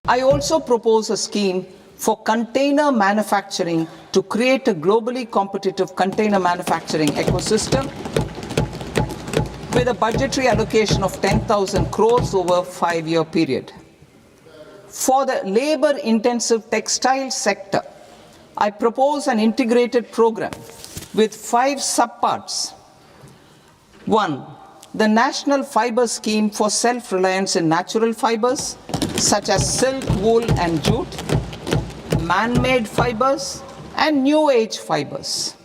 I also propose a scheme for container manufacturing to create a globally competitive container manufacturing ecosystem with a budgetary allocation of 10,000 crores over a 5-year period. For the labor-intensive textile sector, I propose an integrated program with 5 subparts. 1. The National Fiber Scheme for Self-Reliance in Natural Fibers, such as silk, wool, and jute, man-made fibers, and new age fibers.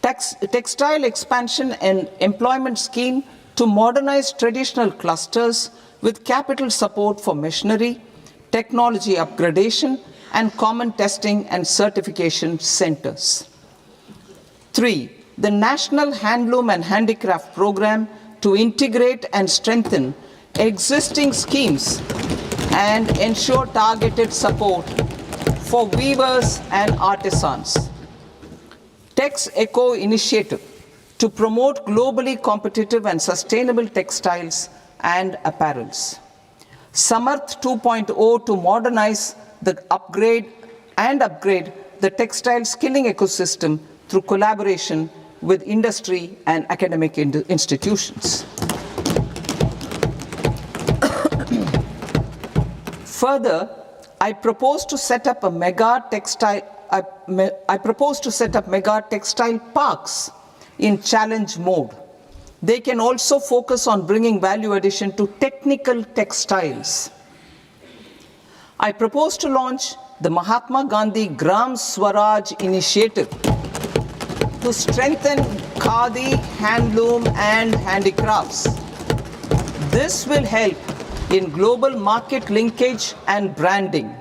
Textile expansion and employment scheme to modernize traditional clusters with capital support for machinery, technology upgradation, and common testing and certification centers. 3. The National Handloom and Handicraft Program to integrate and strengthen existing schemes and ensure targeted support for weavers and artisans. Tex Eco Initiative to promote globally competitive and sustainable textiles and apparels. Samarth 2.0 to modernize the upgrade the textile skilling ecosystem through collaboration with industry and academic institutions. Further, I propose to set up mega textile parks in challenge mode. They can also focus on bringing value addition to technical textiles. I propose to launch the Mahatma Gandhi Gram Swaraj initiative to strengthen khadi, handloom, and handicrafts. This will help in global market linkage and branding.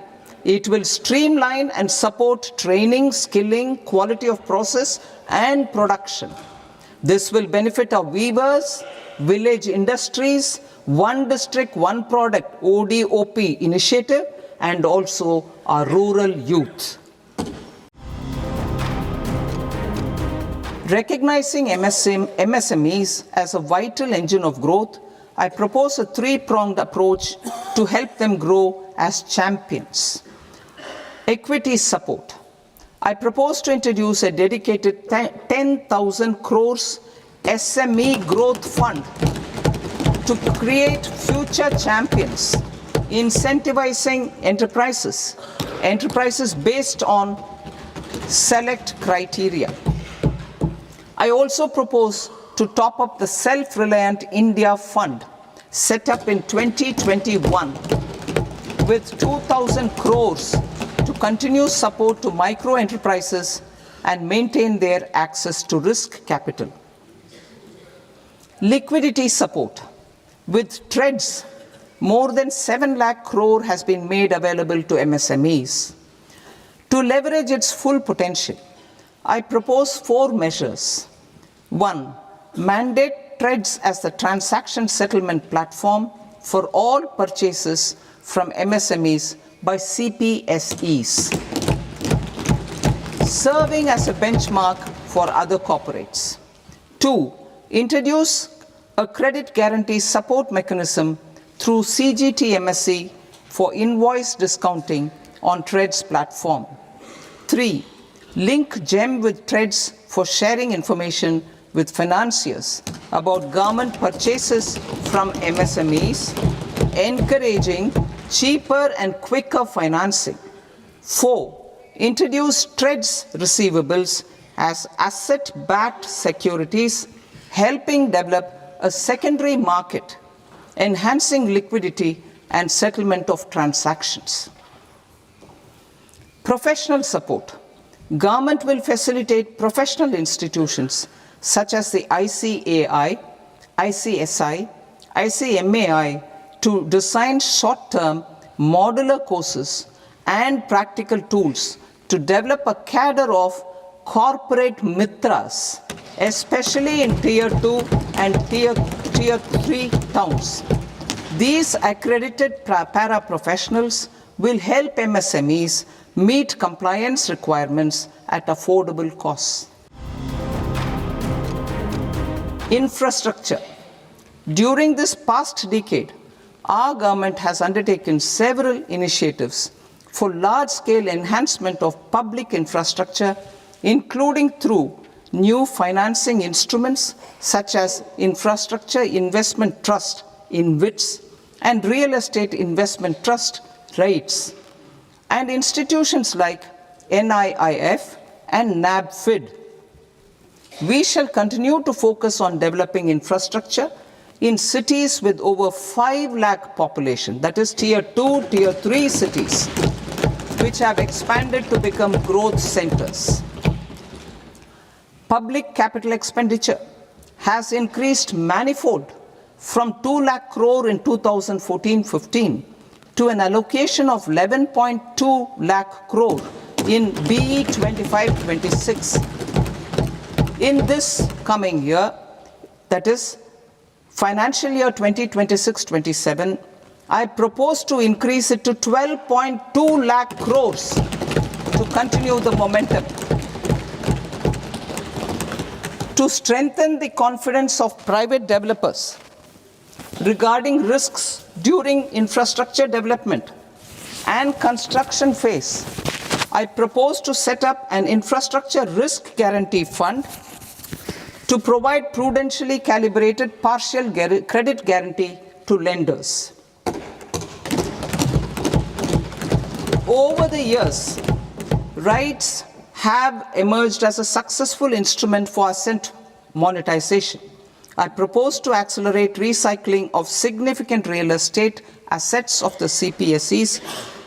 It will streamline and support training, skilling, quality of process, and production. This will benefit our weavers, village industries, One District, One Product ODOP initiative, and also our rural youth. Recognizing MSMEs as a vital engine of growth, I propose a 3-pronged approach to help them grow as champions. Equity support. I propose to introduce a dedicated 10,000 crores SME growth fund to create future champions, incentivizing enterprises based on select criteria. I also propose to top up the Self-Reliant India Fund set up in 2021 with 2,000 crores to continue support to micro enterprises and maintain their access to risk capital. Liquidity support. With TREDS, more than 7 lakh crore has been made available to MSMEs. To leverage its full potential, I propose 4 measures. 1. Mandate TREDS as the transaction settlement platform for all purchases from MSMEs by CPSEs, serving as a benchmark for other corporates. 2. Introduce a credit guarantee support mechanism through CGT-MSE for invoice discounting on TREDS platform. 3. Link GEM with TREDS for sharing information with financiers about government purchases from MSMEs, encouraging cheaper and quicker financing. 4. Introduce TREDS receivables as asset-backed securities, helping develop a secondary market, enhancing liquidity and settlement of transactions. Professional support. Government will facilitate professional institutions such as the ICAI, ICSI, ICMAI to design short-term modular courses and practical tools to develop a cadre of corporate mitras, especially in Tier 2 and Tier 3 towns. These accredited para-professionals will help MSMEs meet compliance requirements at affordable costs. Infrastructure. During this past decade, our government has undertaken several initiatives for large-scale enhancement of public infrastructure, including through new financing instruments such as Infrastructure Investment Trust (InvITs) and Real Estate Investment Trust (REITs), and institutions like NIIF and NABFID. We shall continue to focus on developing infrastructure in cities with over 5 lakh population, that is Tier 2, Tier 3 cities, which have expanded to become growth centers. Public capital expenditure has increased manifold from 2 lakh crore in 2014-15 to an allocation of 11.2 lakh crore in BE 25-26. In this coming year, that is financial year 2026-27, I propose to increase it to 12.2 lakh crores to continue the momentum. To strengthen the confidence of private developers regarding risks during infrastructure development and construction phase, I propose to set up an infrastructure risk guarantee fund to provide prudentially calibrated partial credit guarantee to lenders. Over the years, REITs have emerged as a successful instrument for asset monetization. I propose to accelerate recycling of significant real estate assets of the CPSEs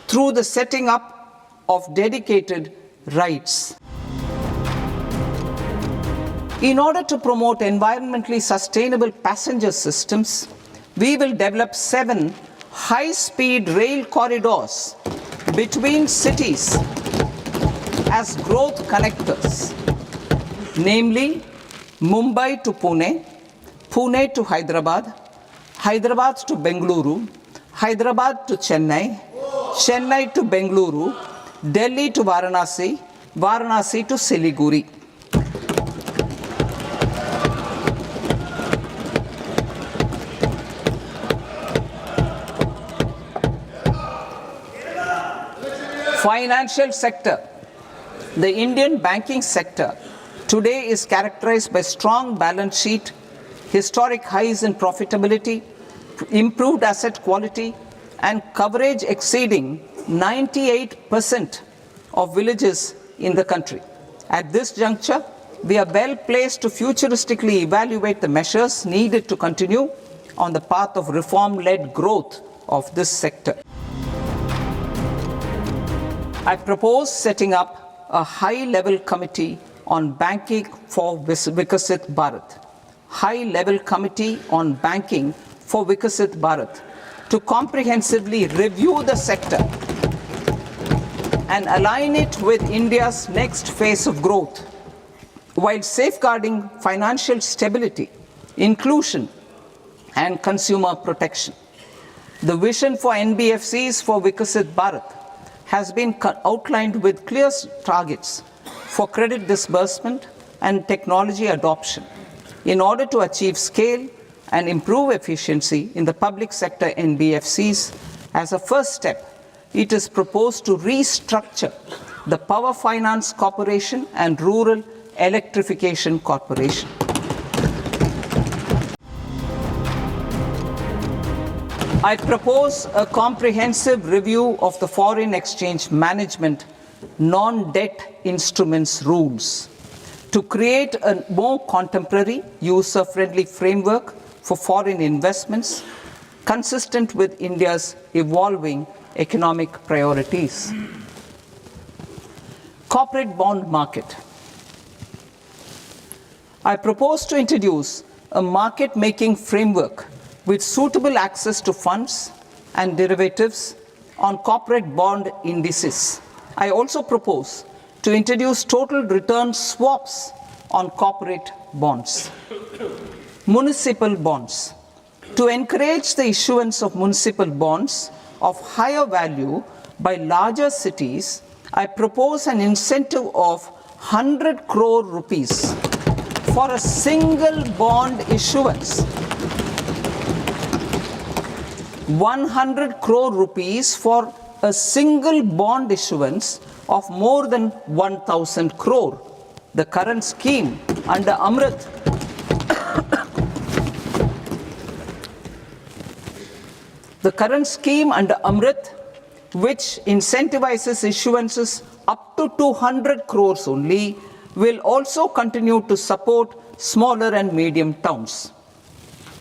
through the setting up of dedicated REITs. In order to promote environmentally sustainable passenger systems, we will develop 7 high-speed rail corridors between cities as growth connectors, namely Mumbai to Pune, Pune to Hyderabad, Hyderabad to Bengaluru, Hyderabad to Chennai, Chennai to Bengaluru, Delhi to Varanasi, Varanasi to Siliguri. Financial sector. The Indian banking sector today is characterized by strong balance sheet, historic highs in profitability, improved asset quality, and coverage exceeding 98% of villages in the country. At this juncture, we are well placed to futuristically evaluate the measures needed to continue on the path of reform-led growth of this sector. I propose setting up a high-level committee on banking for Vikasit Bharat. High-level committee on banking for Vikasit Bharat to comprehensively review the sector and align it with India's next phase of growth while safeguarding financial stability, inclusion, and consumer protection. The vision for NBFCs for Vikasit Bharat has been outlined with clear targets for credit disbursement and technology adoption in order to achieve scale and improve efficiency in the public sector NBFCs. As a first step, it is proposed to restructure the Power Finance Corporation and Rural Electrification Corporation. I propose a comprehensive review of the foreign exchange management non-debt instruments rules to create a more contemporary, user-friendly framework for foreign investments consistent with India's evolving economic priorities. Corporate bond market. I propose to introduce a market-making framework with suitable access to funds and derivatives on corporate bond indices. I also propose to introduce total return swaps on corporate bonds. Municipal bonds. To encourage the issuance of municipal bonds of higher value by larger cities, I propose an incentive of 100 crore rupees for a single bond issuance. 100 crore rupees for a single bond issuance of more than 1,000 crore. The current scheme under Amrit which incentivizes issuances up to 200 crores only, will also continue to support smaller and medium towns.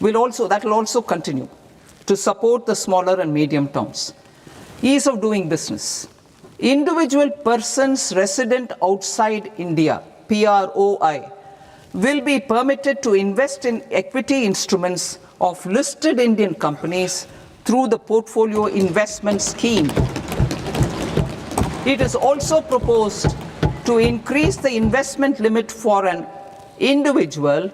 That will also continue to support the smaller and medium towns. Ease of doing business. Individual persons resident outside India, PROI, will be permitted to invest in equity instruments of listed Indian companies through the Portfolio Investment Scheme. It is also proposed to increase the investment limit for an individual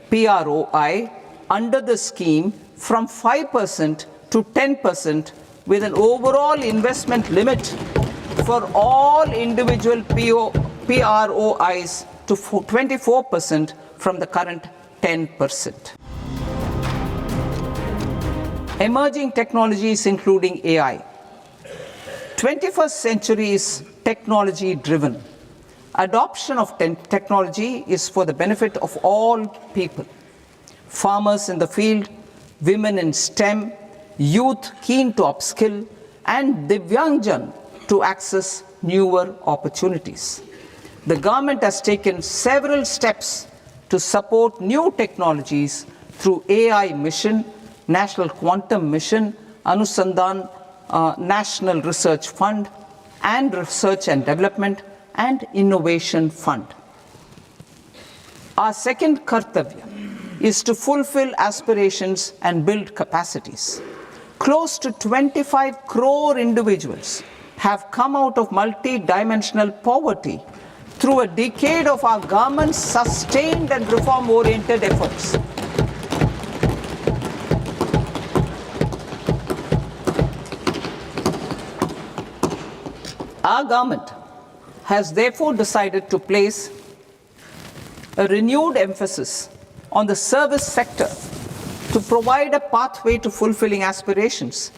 PROI under the scheme from 5% to 10%, with an overall investment limit for all individual PROIs to 24% from the current 10%. Emerging technologies including AI. 21st century is technology driven. Adoption of technology is for the benefit of all people. Farmers in the field, women in STEM, youth keen to upskill, and Divyangjan to access newer opportunities. The government has taken several steps to support new technologies through AI Mission, National Quantum Mission, Anusandhan National Research Fund, and Research and Development and Innovation Fund. Our second kartavya is to fulfill aspirations and build capacities. Close to 25 crore individuals have come out of multi-dimensional poverty through a decade of our government's sustained and reform-oriented efforts. Our government has therefore decided to place a renewed emphasis on the service sector to provide a pathway to fulfilling aspirations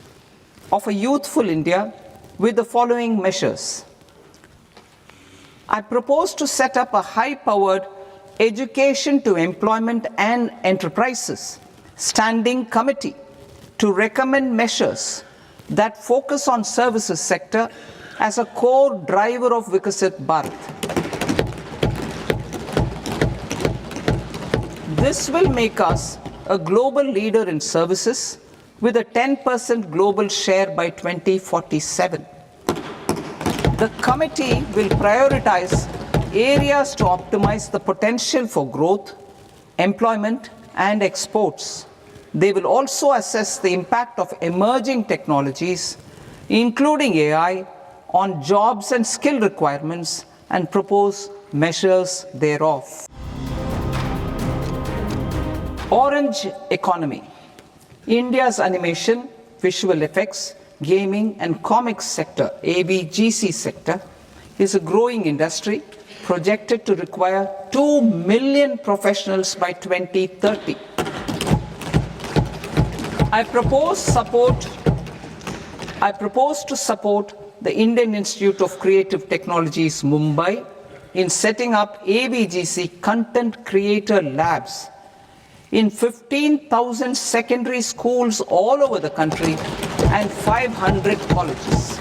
of a youthful India with the following measures. I propose to set up a high-powered education to employment and enterprises standing committee to recommend measures that focus on services sector as a core driver of Vikasit Bharat. This will make us a global leader in services with a 10% global share by 2047. The committee will prioritize areas to optimize the potential for growth, employment, and exports. They will also assess the impact of emerging technologies, including AI, on jobs and skill requirements and propose measures thereof. Orange economy. India's animation, visual effects, gaming and comics sector, ABGC sector, is a growing industry projected to require 2 million professionals by 2030. I propose to support the Indian Institute of Creative Technologies, Mumbai, in setting up ABGC content creator labs in 15,000 secondary schools all over the country and 500 colleges.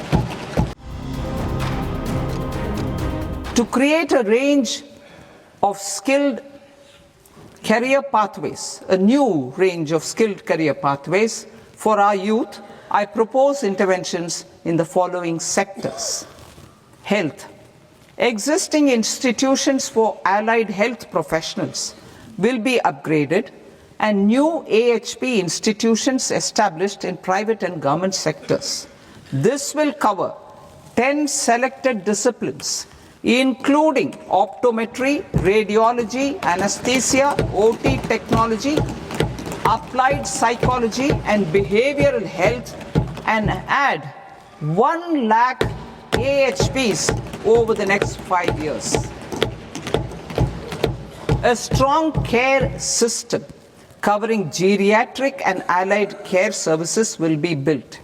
To create a range of skilled career pathways, a new range of skilled career pathways for our youth, I propose interventions in the following sectors. Health. Existing institutions for allied health professionals will be upgraded and new AHP institutions established in private and government sectors. This will cover 10 selected disciplines, including optometry, radiology, anesthesia, OT technology, applied psychology and behavioral health, and add 1 lakh AHPs over the next 5 years. A strong care system covering geriatric and allied care services will be built.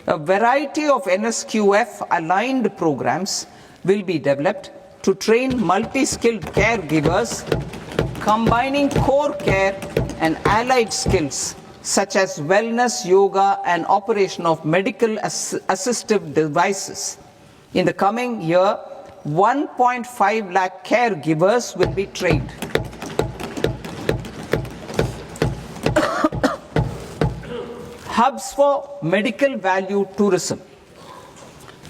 A variety of NSQF aligned programs will be developed to train multi-skilled caregivers, combining core care and allied skills such as wellness, yoga, and operation of medical assistive devices. In the coming year, 1.5 lakh caregivers will be trained. Hubs for medical value tourism.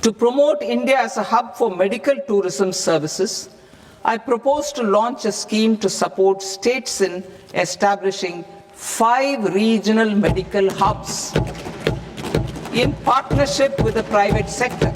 To promote India as a hub for medical tourism services, I propose to launch a scheme to support states in establishing 5 regional medical hubs in partnership with the private sector.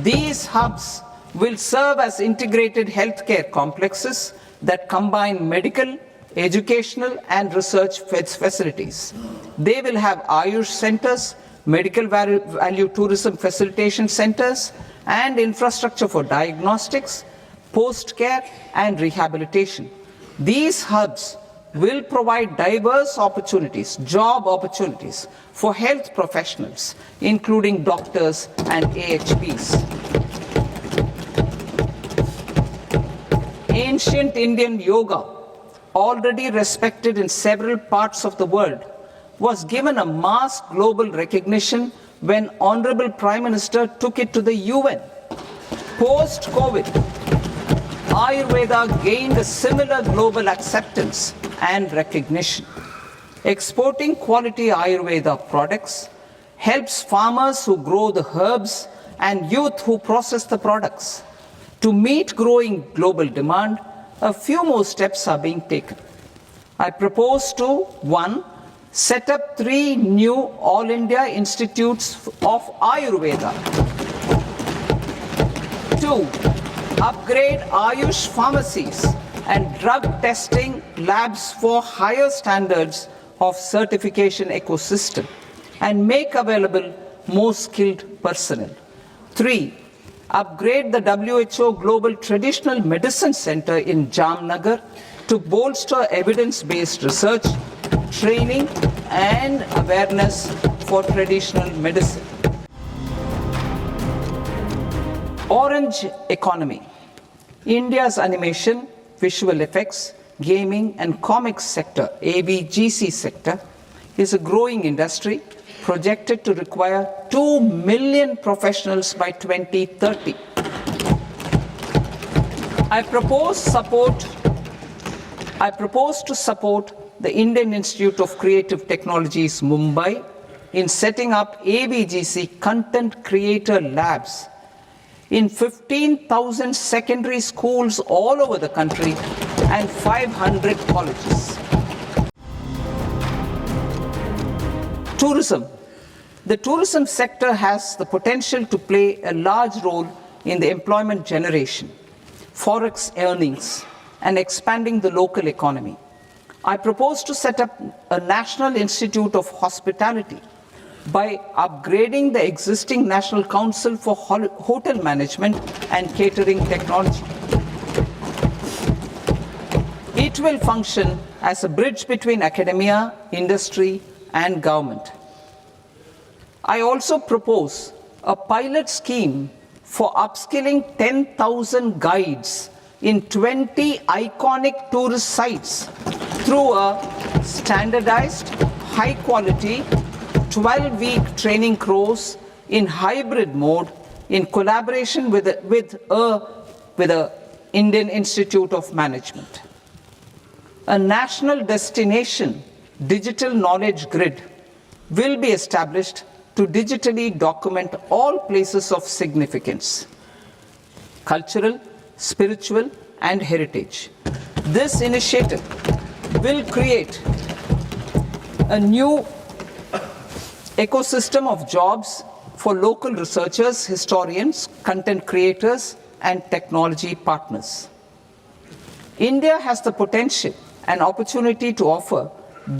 These hubs will serve as integrated healthcare complexes that combine medical, educational, and research facilities. They will have Ayush centers, medical value tourism facilitation centers, and infrastructure for diagnostics, post-care, and rehabilitation. These hubs will provide diverse opportunities, job opportunities for health professionals, including doctors and AHPs. Ancient Indian yoga, already respected in several parts of the world, was given a mass global recognition when Honorable Prime Minister took it to the UN. Post-COVID, Ayurveda gained a similar global acceptance and recognition. Exporting quality Ayurveda products helps farmers who grow the herbs and youth who process the products. To meet growing global demand, a few more steps are being taken. I propose to 1. Set up 3 new All India Institutes of Ayurveda. 2. Upgrade Ayush pharmacies and drug testing labs for higher standards of certification ecosystem and make available more skilled personnel. 3. Upgrade the WHO Global Traditional Medicine Center in Jamnagar to bolster evidence-based research, training, and awareness for traditional medicine. Orange economy. India's animation, visual effects, gaming, and comics sector, AVGC sector, is a growing industry projected to require 2 million professionals by 2030. I propose to support the Indian Institute of Creative Technologies, Mumbai, in setting up AVGC content creator labs in 15,000 secondary schools all over the country and 500 colleges. Tourism. The tourism sector has the potential to play a large role in the employment generation, forex earnings, and expanding the local economy. I propose to set up a National Institute of Hospitality by upgrading the existing National Council for Hotel Management and Catering Technology. It will function as a bridge between academia, industry, and government. I also propose a pilot scheme for upskilling 10,000 guides in 20 iconic tourist sites through a standardized, high-quality, 12-week training course in hybrid mode in collaboration with the Indian Institute of Management. A national destination digital knowledge grid will be established to digitally document all places of significance, cultural, spiritual, and heritage. This initiative will create a new ecosystem of jobs for local researchers, historians, content creators, and technology partners. India has the potential and opportunity to offer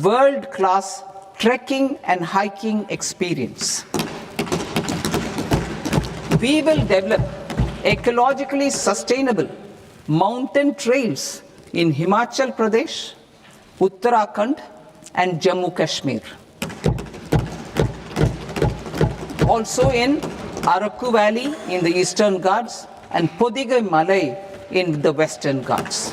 world-class trekking and hiking experience. We will develop ecologically sustainable mountain trails in Himachal Pradesh, Uttarakhand, and Jammu Kashmir. Also in Araku Valley in the Eastern Ghats and Podigai Malai in the Western Ghats.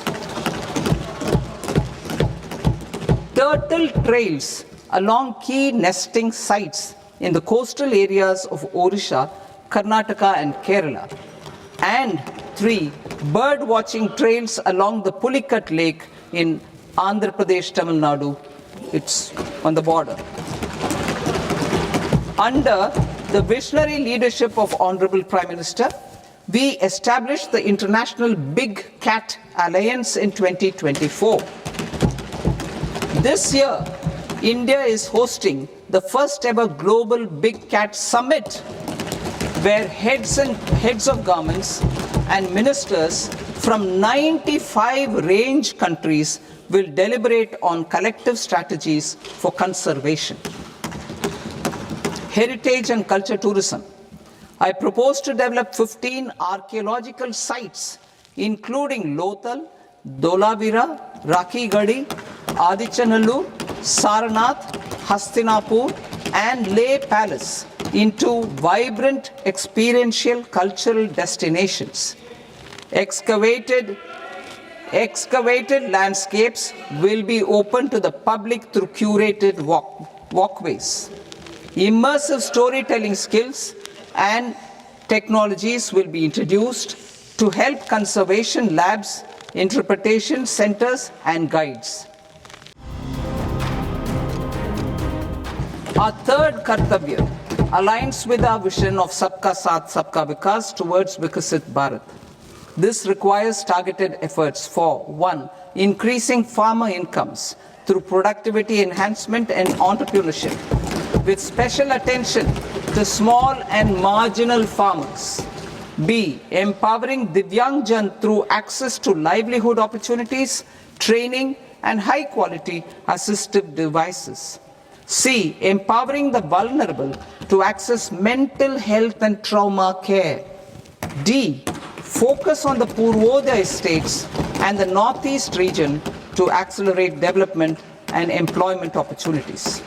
Turtle trails along key nesting sites in the coastal areas of Odisha, Karnataka and Kerala. And 3, bird watching trails along the Pulikat Lake in Andhra Pradesh, Tamil Nadu. It's on the border. Under the visionary leadership of Honorable Prime Minister, we established the International Big Cat Alliance in 2024. This year, India is hosting the first ever Global Big Cat Summit, where heads of governments and ministers from 95 range countries will deliberate on collective strategies for conservation. Heritage and culture tourism. I propose to develop 15 archaeological sites, including Lothal, Dolavira, Rakhi Gadi, Adichanallur, Saranath, Hastinapur, and Leh Palace into vibrant experiential cultural destinations. Excavated landscapes will be open to the public through curated walkways. Immersive storytelling skills and technologies will be introduced to help conservation labs, interpretation centers, and guides. Our third Kartavya aligns with our vision of Sabka Saath, Sabka Vikas towards Vikasit Bharat. This requires targeted efforts for 1, increasing farmer incomes through productivity enhancement and entrepreneurship, with special attention to small and marginal farmers. B, empowering Divyangjan through access to livelihood opportunities, training, and high-quality assistive devices. C, empowering the vulnerable to access mental health and trauma care. D, focus on the Purvodaya states and the Northeast region to accelerate development and employment opportunities.